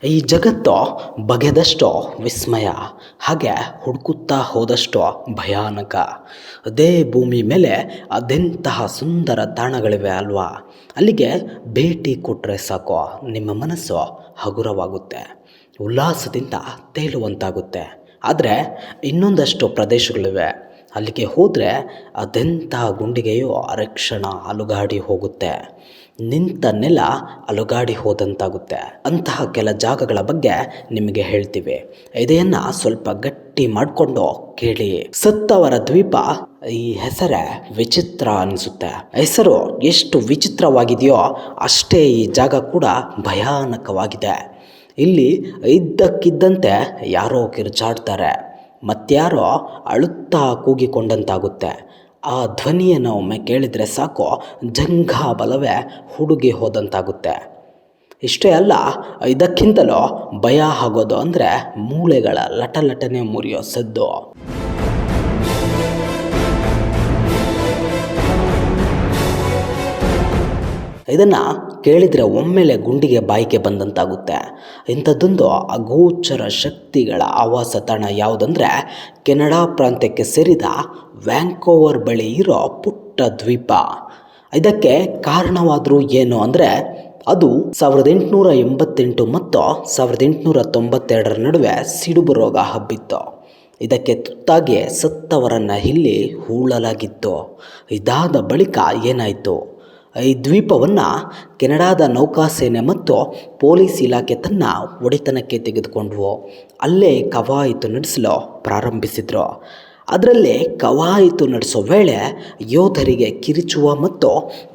ಈ ಜಗತ್ತು ಬಗೆದಷ್ಟೋ ವಿಸ್ಮಯ, ಹಾಗೆ ಹುಡುಕುತ್ತಾ ಹೋದಷ್ಟೋ ಭಯಾನಕ. ಅದೇ ಭೂಮಿ ಮೇಲೆ ಅದೆಂತಹ ಸುಂದರ ತಾಣಗಳಿವೆ ಅಲ್ವಾ? ಅಲ್ಲಿಗೆ ಭೇಟಿ ಕೊಟ್ಟರೆ ಸಾಕು, ನಿಮ್ಮ ಮನಸ್ಸು ಹಗುರವಾಗುತ್ತೆ, ಉಲ್ಲಾಸದಿಂದ ತೇಲುವಂತಾಗುತ್ತೆ. ಆದರೆ ಇನ್ನೊಂದಷ್ಟು ಪ್ರದೇಶಗಳಿವೆ, ಅಲ್ಲಿಗೆ ಹೋದರೆ ಅದೆಂತಹ ಗುಂಡಿಗೆಯೋ ಅರಕ್ಷಣ ಅಲುಗಾಡಿ ಹೋಗುತ್ತೆ, ನಿಂತ ನೆಲ ಅಲುಗಾಡಿ ಹೋದಂತಾಗುತ್ತೆ. ಅಂತಹ ಕೆಲ ಜಾಗಗಳ ಬಗ್ಗೆ ನಿಮಗೆ ಹೇಳ್ತೀವಿ. ಇದೆಯನ್ನು ಸ್ವಲ್ಪ ಗಟ್ಟಿ ಮಾಡಿಕೊಂಡು ಕೇಳಿ. ಸತ್ತವರ ದ್ವೀಪ, ಈ ಹೆಸರೇ ವಿಚಿತ್ರ ಅನಿಸುತ್ತೆ. ಹೆಸರು ಎಷ್ಟು ವಿಚಿತ್ರವಾಗಿದೆಯೋ ಅಷ್ಟೇ ಈ ಜಾಗ ಕೂಡ ಭಯಾನಕವಾಗಿದೆ. ಇಲ್ಲಿ ಇದ್ದಕ್ಕಿದ್ದಂತೆ ಯಾರೋ ಕಿರುಚಾಡ್ತಾರೆ, ಮತ್ಯಾರೋ ಅಳುತ್ತಾ ಕೂಗಿಕೊಂಡಂತಾಗುತ್ತೆ. ಆ ಧ್ವನಿಯನ್ನು ಒಮ್ಮೆ ಕೇಳಿದರೆ ಸಾಕು, ಜಂಘಾಬಲವೇ ಹುಡುಗಿ ಹೋದಂತಾಗುತ್ತೆ. ಇಷ್ಟೇ ಅಲ್ಲ, ಇದಕ್ಕಿಂತಲೂ ಭಯ ಆಗೋದು ಅಂದರೆ ಮೂಳೆಗಳ ಲಟಲಟನೆ ಮುರಿಯೋ ಸದ್ದು. ಇದನ್ನು ಕೇಳಿದರೆ ಒಮ್ಮೆಲೆ ಗುಂಡಿಗೆ ಬಾಯಿಗೆ ಬಂದಂತಾಗುತ್ತೆ. ಇಂಥದ್ದೊಂದು ಅಗೋಚರ ಶಕ್ತಿಗಳ ಆವಾಸ ತಾಣ ಯಾವುದಂದರೆ ಕೆನಡಾ ಪ್ರಾಂತ್ಯಕ್ಕೆ ಸೇರಿದ ವ್ಯಾಂಕೋವರ್ ಬಳಿ ಇರೋ ಪುಟ್ಟ ದ್ವೀಪ. ಇದಕ್ಕೆ ಕಾರಣವಾದರೂ ಏನು ಅಂದರೆ ಅದು 1888 ಮತ್ತು 1892 ನಡುವೆ ಸಿಡುಬು ರೋಗ ಹಬ್ಬಿತ್ತು. ಇದಕ್ಕೆ ತುತ್ತಾಗಿ ಸತ್ತವರನ್ನು ಇಲ್ಲಿ ಹೂಳಲಾಗಿತ್ತು. ಇದಾದ ಬಳಿಕ ಏನಾಯಿತು? ಈ ದ್ವೀಪವನ್ನು ಕೆನಡಾದ ನೌಕಾಸೇನೆ ಮತ್ತು ಪೊಲೀಸ್ ಇಲಾಖೆ ತನ್ನ ಒಡೆತನಕ್ಕೆ ತೆಗೆದುಕೊಂಡ್ವು. ಅಲ್ಲೇ ಕವಾಯಿತು ನಡೆಸಲು ಪ್ರಾರಂಭಿಸಿದರು. ಅದರಲ್ಲೇ ಕವಾಯಿತು ನಡೆಸೋ ವೇಳೆ ಯೋಧರಿಗೆ ಕಿರಿಚುವ ಮತ್ತು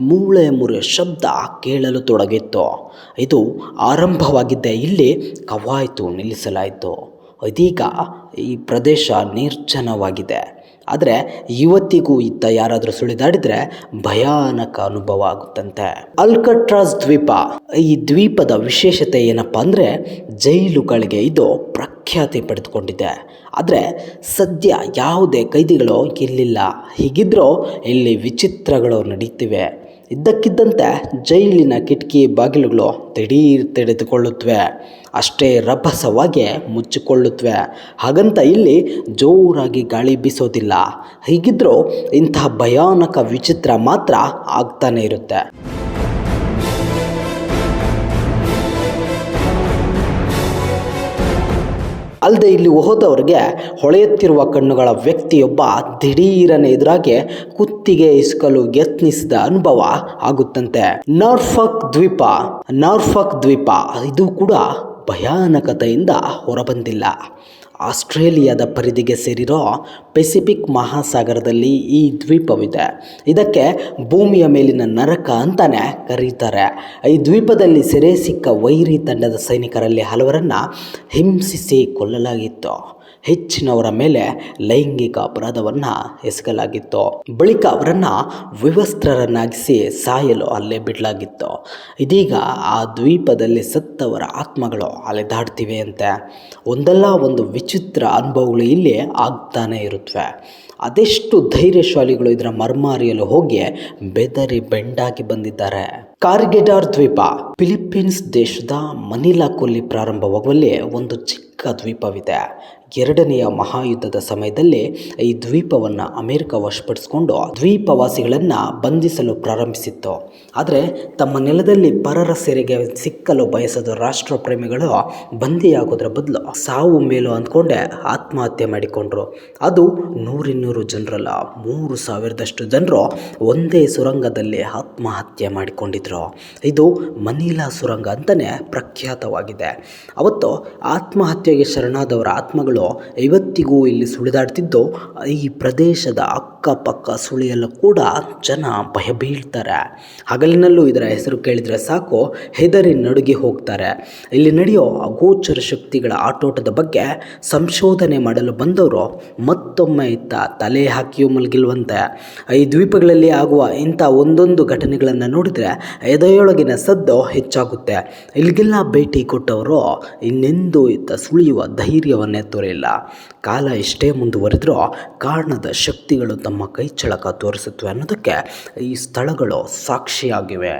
ಮೂಳೆ ಮುರಿಯೋ ಶಬ್ದ ಕೇಳಲು ತೊಡಗಿತ್ತು. ಇದು ಆರಂಭವಾಗಿದ್ದ ಇಲ್ಲಿ ಕವಾಯಿತು ನಿಲ್ಲಿಸಲಾಯಿತು. ಇದೀಗ ಈ ಪ್ರದೇಶ ನಿರ್ಜನವಾಗಿದೆ. ಆದರೆ ಇವತ್ತಿಗೂ ಇತ್ತ ಯಾರಾದರೂ ಸುಳಿದಾಡಿದರೆ ಭಯಾನಕ ಅನುಭವ ಆಗುತ್ತಂತೆ. ಅಲ್ಕಟ್ರಾಸ್ ದ್ವೀಪ, ಈ ದ್ವೀಪದ ವಿಶೇಷತೆ ಏನಪ್ಪ ಅಂದರೆ ಜೈಲುಗಳಿಗೆ ಇದು ಪ್ರಖ್ಯಾತಿ ಪಡೆದುಕೊಂಡಿದೆ. ಆದರೆ ಸದ್ಯ ಯಾವುದೇ ಕೈದಿಗಳು ಇಲ್ಲಿಲ್ಲ. ಹೀಗಿದ್ರೂ ಇಲ್ಲಿ ವಿಚಿತ್ರಗಳು ನಡೀತಿವೆ. ಇದ್ದಕ್ಕಿದ್ದಂತೆ ಜೈಲಿನ ಕಿಟಕಿ ಬಾಗಿಲುಗಳು ದಿಢೀರ್ ತೆರೆದುಕೊಳ್ಳುತ್ತವೆ, ಅಷ್ಟೇ ರಭಸವಾಗಿ ಮುಚ್ಚಿಕೊಳ್ಳುತ್ತವೆ. ಹಾಗಂತ ಇಲ್ಲಿ ಜೋರಾಗಿ ಗಾಳಿ ಬೀಸೋದಿಲ್ಲ. ಹೀಗಿದ್ರೂ ಇಂತಹ ಭಯಾನಕ ವಿಚಿತ್ರ ಮಾತ್ರ ಆಗ್ತಾನೆ ಇರುತ್ತೆ. ಅಲ್ಲದೆ ಇಲ್ಲಿ ಹೋದವರಿಗೆ ಹೊಳೆಯುತ್ತಿರುವ ಕಣ್ಣುಗಳ ವ್ಯಕ್ತಿಯೊಬ್ಬ ದಿಢೀರನೆ ಎದುರಾಗಿ ಕುತ್ತಿಗೆ ಇಸ್ಕಲು ಯತ್ನಿಸಿದ ಅನುಭವ ಆಗುತ್ತಂತೆ. ನಾರ್ಫಾಕ್ ದ್ವೀಪ ಇದು ಕೂಡ ಭಯಾನಕತೆಯಿಂದ ಹೊರಬಂದಿಲ್ಲ. ಆಸ್ಟ್ರೇಲಿಯಾದ ಪರಿಧಿಗೆ ಸೇರಿರೋ ಪೆಸಿಫಿಕ್ ಮಹಾಸಾಗರದಲ್ಲಿ ಈ ದ್ವೀಪವಿದೆ. ಇದಕ್ಕೆ ಭೂಮಿಯ ಮೇಲಿನ ನರಕ ಅಂತಾನೆ ಕರೀತಾರೆ. ಈ ದ್ವೀಪದಲ್ಲಿ ಸೆರೆ ಸಿಕ್ಕ ವೈರಿ ತಂಡದ ಸೈನಿಕರಲ್ಲಿ ಹಲವರನ್ನು ಹಿಂಸಿಸಿ ಕೊಲ್ಲಲಾಗಿತ್ತು. ಹೆಚ್ಚಿನವರ ಮೇಲೆ ಲೈಂಗಿಕ ಅಪರಾಧವನ್ನು ಎಸಗಲಾಗಿತ್ತು. ಬಳಿಕ ಅವರನ್ನು ವಿವಸ್ತ್ರರನ್ನಾಗಿಸಿ ಸಾಯಲು ಅಲ್ಲೇ ಬಿಡಲಾಗಿತ್ತು. ಇದೀಗ ಆ ದ್ವೀಪದಲ್ಲಿ ಸತ್ತವರ ಆತ್ಮಗಳು ಅಲೆದಾಡ್ತಿವೆ ಅಂತೆ. ಒಂದಲ್ಲ ಒಂದು ವಿಚಿತ್ರ ಅನುಭವಗಳು ಇಲ್ಲಿ ಆಗ್ತಾನೆ ಇರುತ್ತವೆ. ಅದೆಷ್ಟು ಧೈರ್ಯಶಾಲಿಗಳು ಇದರ ಮರ್ಮ ಅರಿಯಲು ಹೋಗಿ ಬೆದರಿ ಬೆಂಡಾಗಿ ಬಂದಿದ್ದಾರೆ. ಕಾರ್ಗೆಡಾರ್ ದ್ವೀಪ, ಫಿಲಿಪ್ಪೀನ್ಸ್ ದೇಶದ ಮನಿಲಾ ಕೊಲ್ಲಿ ಪ್ರಾರಂಭವಾಗುವಲ್ಲಿ ಒಂದು ಚಿಕ್ಕ ದ್ವೀಪವಿದೆ. ಎರಡನೆಯ ಮಹಾಯುದ್ಧದ ಸಮಯದಲ್ಲಿ ಈ ದ್ವೀಪವನ್ನು ಅಮೆರಿಕ ವಶಪಡಿಸಿಕೊಂಡು ದ್ವೀಪವಾಸಿಗಳನ್ನು ಬಂಧಿಸಲು ಪ್ರಾರಂಭಿಸಿತ್ತು. ಆದರೆ ತಮ್ಮ ನೆಲದಲ್ಲಿ ಪರರ ಸೆರೆಗೆ ಸಿಕ್ಕಲು ಬಯಸದ ರಾಷ್ಟ್ರಪ್ರೇಮಿಗಳು ಬಂದಿಯಾಗೋದ್ರ ಬದಲು ಸಾವು ಮೇಲು ಅಂದ್ಕೊಂಡೆ ಆತ್ಮಹತ್ಯೆ ಮಾಡಿಕೊಂಡ್ರು. ಅದು 100-200 ಜನರಲ್ಲ, 3000ದಷ್ಟು ಜನರು ಒಂದೇ ಸುರಂಗದಲ್ಲಿ ಆತ್ಮಹತ್ಯೆ ಮಾಡಿಕೊಂಡಿದ್ರು. ಇದು ಮನಿಲಾ ಸುರಂಗ ಅಂತಲೇ ಪ್ರಖ್ಯಾತವಾಗಿದೆ. ಅವತ್ತು ಆತ್ಮಹತ್ಯೆಗೆ ಶರಣಾದವರ ಆತ್ಮಗಳು ಇವತ್ತಿಗೂ ಇಲ್ಲಿ ಸುಳಿದಾಡ್ತಿದ್ದು ಈ ಪ್ರದೇಶದ ಅಕ್ಕಪಕ್ಕ ಸುಳಿಯಲು ಕೂಡ ಜನ ಭಯ ಬೀಳ್ತಾರೆ. ಹಗಲಿನಲ್ಲೂ ಇದರ ಹೆಸರು ಕೇಳಿದರೆ ಸಾಕು ಹೆದರಿ ನಡುಗಿ ಹೋಗ್ತಾರೆ. ಇಲ್ಲಿ ನಡೆಯೋ ಅಗೋಚರ ಶಕ್ತಿಗಳ ಆಟೋಟದ ಬಗ್ಗೆ ಸಂಶೋಧನೆ ಮಾಡಲು ಬಂದವರು ಮತ್ತೊಮ್ಮೆ ಇತ್ತ ತಲೆ ಹಾಕಿಯೂ ಮಲಗಿಲ್ವಂತೆ. ಈ ದ್ವೀಪಗಳಲ್ಲಿ ಆಗುವ ಇಂಥ ಒಂದೊಂದು ಘಟನೆಗಳನ್ನು ನೋಡಿದರೆ ಎದೆಯೊಳಗಿನ ಸದ್ದು ಹೆಚ್ಚಾಗುತ್ತೆ. ಇಲ್ಲಿಗೆಲ್ಲ ಭೇಟಿ ಕೊಟ್ಟವರು ಇನ್ನೆಂದೂ ಇತ್ತ ಸುಳಿಯುವ ಧೈರ್ಯವನ್ನೇ ತೋರಿಲ್ಲ. ಕಾಲ ಎಷ್ಟೇ ಮುಂದುವರೆದರೂ ಕಾರಣದ ಶಕ್ತಿಗಳು ತಮ್ಮ ಕೈ ಚಳಕ ತೋರಿಸುತ್ತವೆ ಅನ್ನೋದಕ್ಕೆ ಈ ಸ್ಥಳಗಳು ಸಾಕ್ಷಿಯಾಗಿವೆ.